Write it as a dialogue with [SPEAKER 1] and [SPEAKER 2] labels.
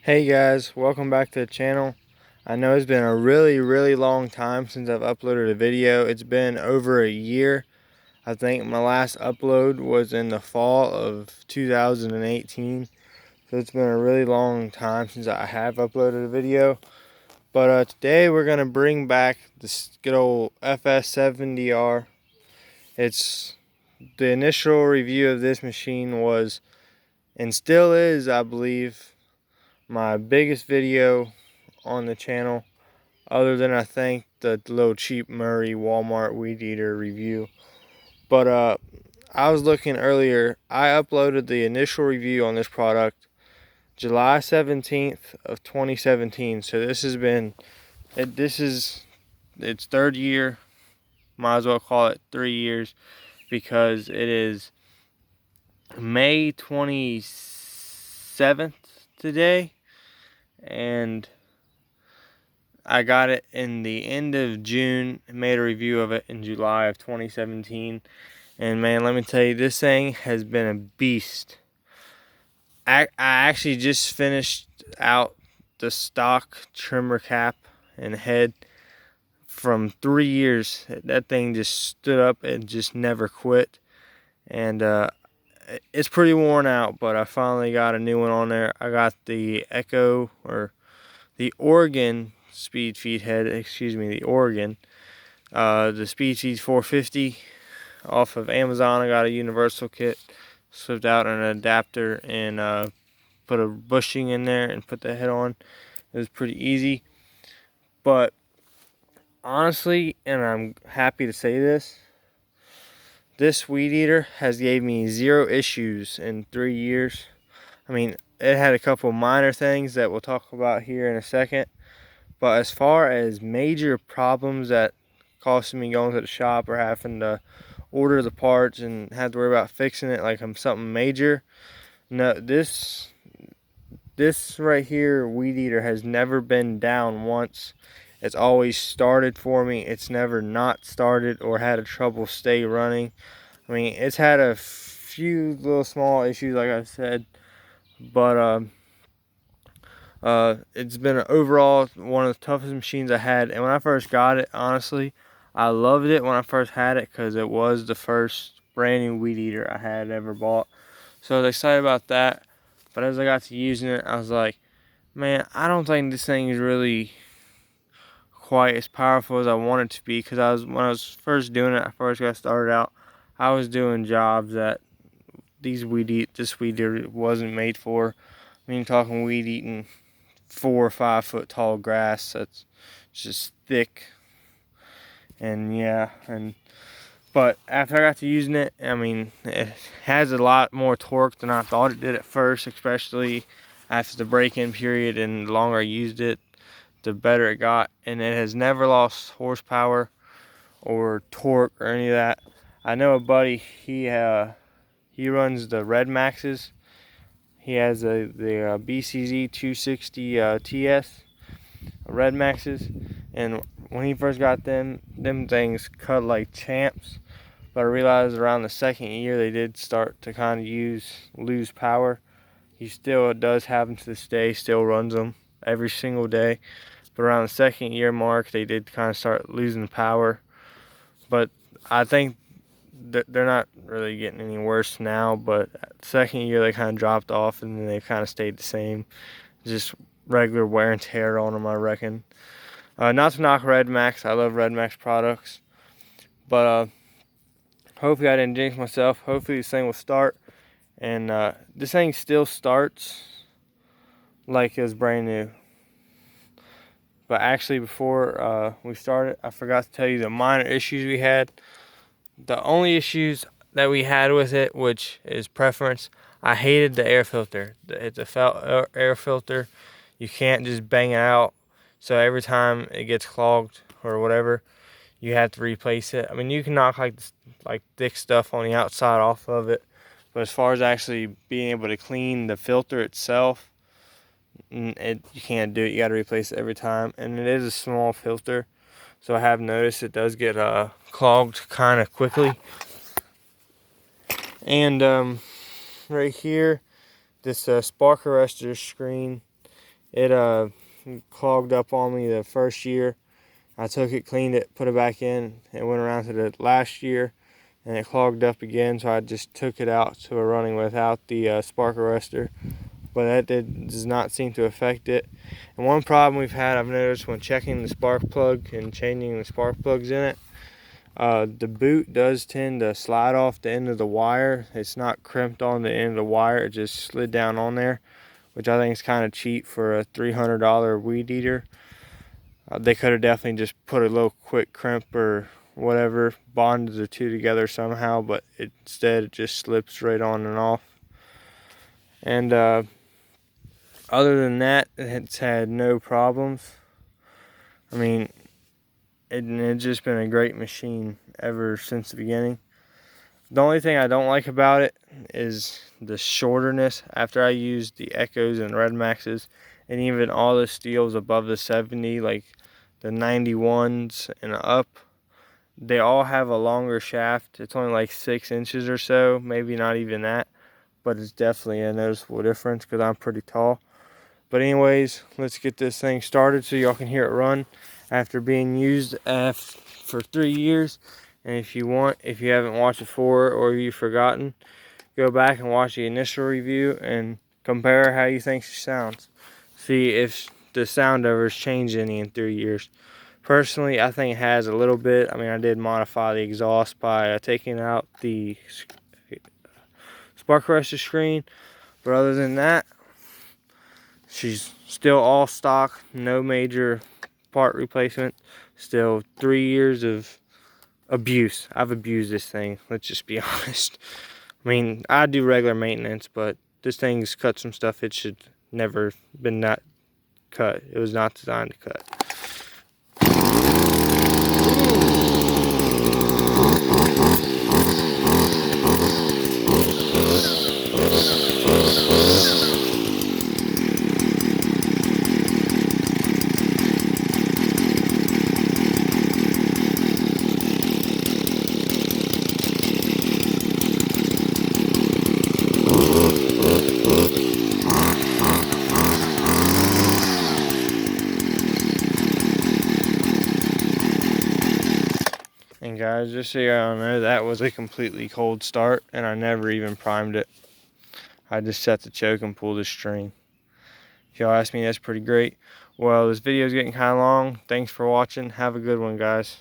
[SPEAKER 1] Hey guys, welcome back to the channel. I know it's been a really long time since I've uploaded a video. It's been over a year. I think my last upload was in the fall of 2018. So it's been a really long time since I have uploaded a video. But today we're going to bring back this good old FS70R. It's the initial review of this machine was, and still is, I believe, my biggest video on the channel, other than I think the little cheap Murray Walmart weed eater review. But I was looking earlier, I uploaded the initial review on this product July 17th of 2017. So this has been this is its third year. Might as well call it 3 years, because it is May 27th today, and I got it in the end of June and made a review of it in July of 2017. And man, let me tell you, this thing has been a beast. I actually just finished out the stock trimmer cap and head from 3 years. That thing just stood up and just never quit. And it's pretty worn out, but I finally got a new one on there. I got the Echo, or the Oregon speed feed head, the Oregon. The speed feed 450 off of Amazon. I got a universal kit, slipped out an adapter, and put a bushing in there and put the head on. It was pretty easy. But honestly, and I'm happy to say this weed eater has gave me 0 issues in 3 years. I mean, it had a couple minor things that we'll talk about here in a second. But as far as major problems that costing me going to the shop or having to order the parts and have to worry about fixing it like I'm something major, no, this right here weed eater has never been down once. It's always started for me. It's never not started or had a trouble stay running. I mean, it's had a few little small issues, like I said, but it's been overall one of the toughest machines I had. And when I first got it, honestly, I loved it when I first had it, because it was the first brand new weed eater I had ever bought. So I was excited about that. But as I got to using it, I was like, man, I don't think this thing is really quite as powerful as I want it to be. Because when I was first doing it, I first got started out, I was doing jobs that this weed eater wasn't made for. I mean, talking weed eating 4 or 5 foot tall grass that's just thick. And yeah, but after I got to using it, I mean, it has a lot more torque than I thought it did at first, especially after the break-in period. And the longer I used it, the better it got. And it has never lost horsepower or torque or any of that. I know a buddy, he runs the Red Maxes. He has the BCZ 260 TS Red Maxes, and when he first got them things cut like champs. But I realized around the second year they did start to kind of lose power. He still does have them to this day, still runs them every single day. But around the second year mark, they did kind of start losing power. But I think they're not really getting any worse now. But second year they kind of dropped off, and then they kind of stayed the same. Just regular wear and tear on them, I reckon. Not to knock Red Max, I love Red Max products, but hopefully I didn't jinx myself. Hopefully this thing will start, and this thing still starts like it was brand new. But actually, before we started, I forgot to tell you the minor issues we had. The only issues that we had with it, which is preference, I hated the air filter. It's a air filter. You can't just bang it out. So every time it gets clogged or whatever, you have to replace it. I mean, you can knock like thick stuff on the outside off of it, but as far as actually being able to clean the filter itself, you can't do it. You got to replace it every time, and it is a small filter, so I have noticed it does get clogged kind of quickly. And right here, this spark arrestor screen It clogged up on me the first year. I took it, cleaned it, put it back in, and went around to the last year, and it clogged up again. So I just took it out, so we're running without the spark arrestor. But that does not seem to affect it. And one problem we've had, I've noticed when checking the spark plug and changing the spark plugs in it, the boot does tend to slide off the end of the wire. It's not crimped on the end of the wire, it just slid down on there, which I think is kind of cheap for a $300 weed eater. They could have definitely just put a little quick crimp or whatever, bonded the two together somehow, but instead it just slips right on and off. And other than that, it's had no problems. I mean, it's just been a great machine ever since the beginning. The only thing I don't like about it is the shorterness. After I used the Echoes and Red Maxes, and even all the Stihls above the 70, like the 91s and up, they all have a longer shaft. It's only like 6 inches or so, maybe not even that, but it's definitely a noticeable difference because I'm pretty tall. But anyways, let's get this thing started so y'all can hear it run after being used for 3 years. And if you haven't watched it before or you've forgotten, go back and watch the initial review and compare how you think she sounds. See if the sound ever has changed any in 3 years. Personally, I think it has a little bit. I mean, I did modify the exhaust by taking out the spark arrestor screen. But other than that, she's still all stock, no major part replacement. Still 3 years of abuse. I've abused this thing, let's just be honest. I mean, I do regular maintenance, but this thing's cut some stuff it should never been not cut. It was not designed to cut. And guys, just so y'all know, that was a completely cold start, and I never even primed it. I just set the choke and pulled the string. If y'all ask me, that's pretty great. Well, this video is getting kind of long. Thanks for watching. Have a good one, guys.